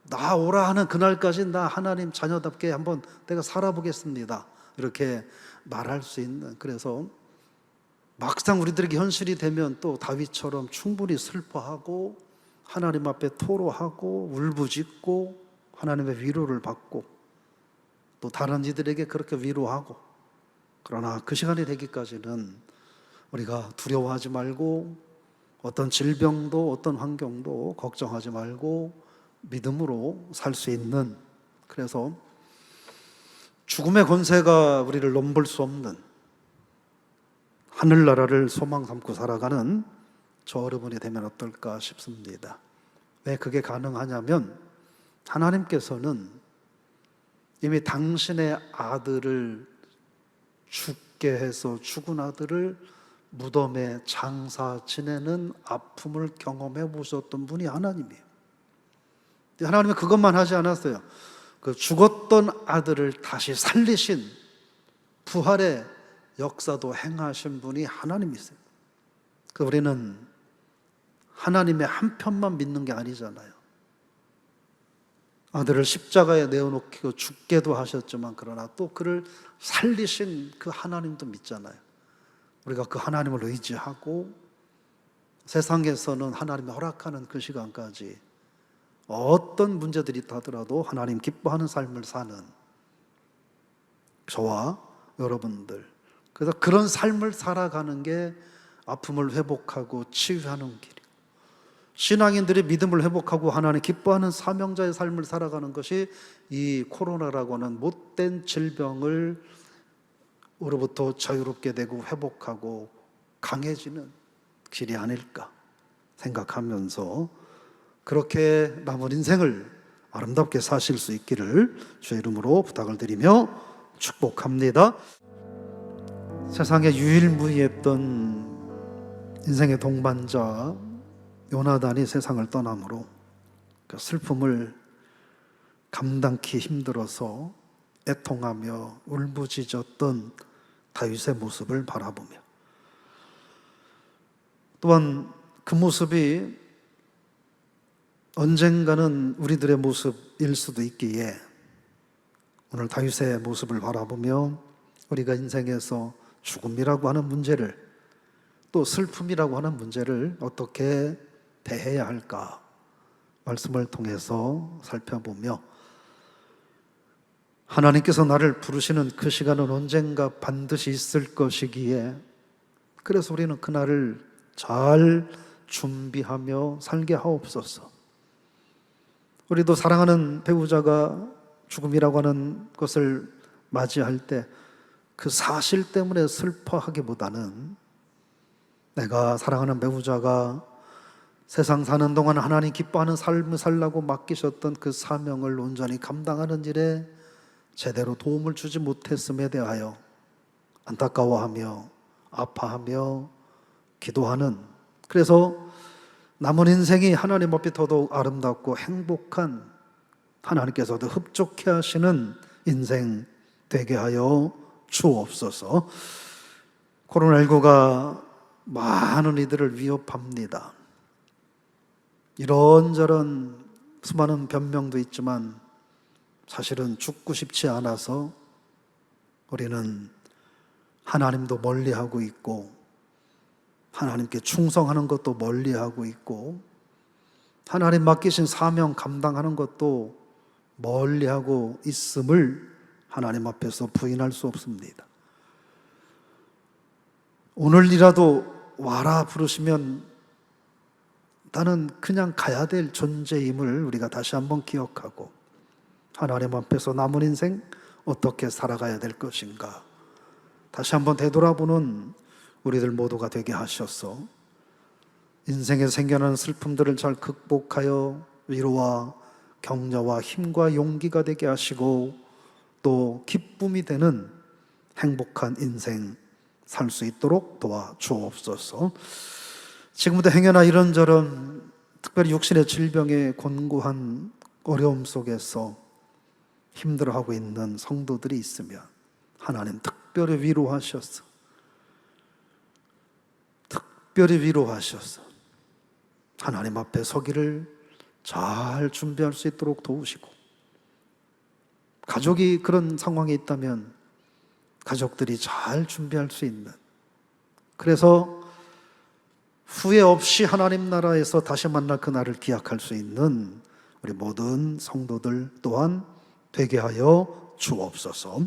나 오라 하는 그날까지 나 하나님 자녀답게 한번 내가 살아보겠습니다, 이렇게 말할 수 있는, 그래서 막상 우리들에게 현실이 되면 또 다윗처럼 충분히 슬퍼하고 하나님 앞에 토로하고 울부짖고 하나님의 위로를 받고 또 다른 이들에게 그렇게 위로하고, 그러나 그 시간이 되기까지는 우리가 두려워하지 말고 어떤 질병도 어떤 환경도 걱정하지 말고 믿음으로 살 수 있는, 그래서 죽음의 권세가 우리를 넘볼 수 없는 하늘나라를 소망 삼고 살아가는 저 여러분이 되면 어떨까 싶습니다. 왜 그게 가능하냐면 하나님께서는 이미 당신의 아들을 죽게 해서 죽은 아들을 무덤에 장사 지내는 아픔을 경험해 보셨던 분이 하나님이에요. 하나님은 그것만 하지 않았어요. 그 죽었던 아들을 다시 살리신 부활의 역사도 행하신 분이 하나님이세요. 그 우리는 하나님의 한편만 믿는 게 아니잖아요. 아들을 십자가에 내어놓고 죽게도 하셨지만 그러나 또 그를 살리신 그 하나님도 믿잖아요. 우리가 그 하나님을 의지하고 세상에서는 하나님이 허락하는 그 시간까지 어떤 문제들이 있다더라도 하나님 기뻐하는 삶을 사는 저와 여러분들, 그래서 그런 삶을 살아가는 게 아픔을 회복하고 치유하는 길이고, 신앙인들이 믿음을 회복하고 하나님 기뻐하는 사명자의 삶을 살아가는 것이 이 코로나라고 하는 못된 질병을 으로부터 자유롭게 되고 회복하고 강해지는 길이 아닐까 생각하면서 그렇게 남은 인생을 아름답게 사실 수 있기를 주의 이름으로 부탁을 드리며 축복합니다. 세상에 유일무이했던 인생의 동반자 요나단이 세상을 떠남으로 그 슬픔을 감당기 힘들어서 애통하며 울부짖었던 다윗의 모습을 바라보며, 또한 그 모습이 언젠가는 우리들의 모습일 수도 있기에 오늘 다윗의 모습을 바라보며 우리가 인생에서 죽음이라고 하는 문제를, 또 슬픔이라고 하는 문제를 어떻게 대해야 할까 말씀을 통해서 살펴보며, 하나님께서 나를 부르시는 그 시간은 언젠가 반드시 있을 것이기에 그래서 우리는 그날을 잘 준비하며 살게 하옵소서. 우리도 사랑하는 배우자가 죽음이라고 하는 것을 맞이할 때 그 사실 때문에 슬퍼하기보다는 내가 사랑하는 배우자가 세상 사는 동안 하나님 기뻐하는 삶을 살라고 맡기셨던 그 사명을 온전히 감당하는 일에 제대로 도움을 주지 못했음에 대하여 안타까워하며 아파하며 기도하는, 그래서 남은 인생이 하나님 앞에 더더욱 아름답고 행복한, 하나님께서도 흡족해 하시는 인생 되게 하여 주옵소서. 코로나19가 많은 이들을 위협합니다. 이런저런 수많은 변명도 있지만 사실은 죽고 싶지 않아서 우리는 하나님도 멀리하고 있고 하나님께 충성하는 것도 멀리하고 있고 하나님 맡기신 사명 감당하는 것도 멀리하고 있음을 하나님 앞에서 부인할 수 없습니다. 오늘이라도 와라 부르시면 나는 그냥 가야 될 존재임을 우리가 다시 한번 기억하고 하나님 앞에서 남은 인생 어떻게 살아가야 될 것인가 다시 한번 되돌아보는 우리들 모두가 되게 하셔서 인생에 생겨나는 슬픔들을 잘 극복하여 위로와 격려와 힘과 용기가 되게 하시고 또 기쁨이 되는 행복한 인생 살 수 있도록 도와주옵소서. 지금부터 행여나 이런저런 특별히 육신의 질병에 곤고한 어려움 속에서 힘들어하고 있는 성도들이 있으면 하나님 특별히 위로하셔서 하나님 앞에 서기를 잘 준비할 수 있도록 도우시고, 가족이 그런 상황에 있다면 가족들이 잘 준비할 수 있는, 그래서 후회 없이 하나님 나라에서 다시 만날 그날을 기약할 수 있는 우리 모든 성도들 또한 되게 하여 주옵소서.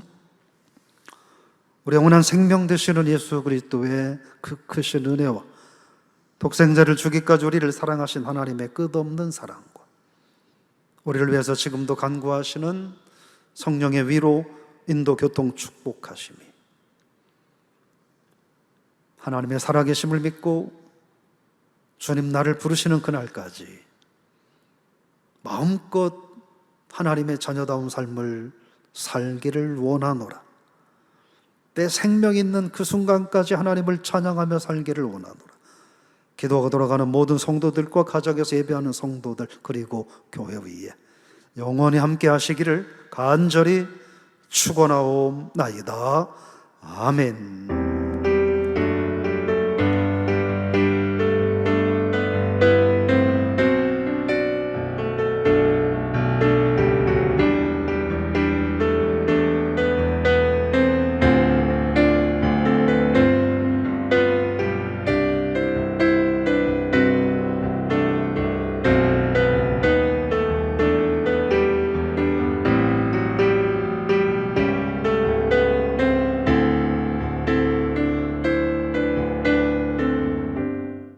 우리 영원한 생명 되시는 예수 그리스도의 그 크신 은혜와 독생자를 주기까지 우리를 사랑하신 하나님의 끝없는 사랑과 우리를 위해서 지금도 간구하시는 성령의 위로, 인도, 교통, 축복하심이 하나님의 살아계심을 믿고 주님 나를 부르시는 그날까지 마음껏 하나님의 자녀다운 삶을 살기를 원하노라. 내 생명 있는 그 순간까지 하나님을 찬양하며 살기를 원하노라. 기도가 돌아가는 모든 성도들과 가정에서 예배하는 성도들 그리고 교회 위에 영원히 함께 하시기를 간절히 축원하옵나이다. 아멘.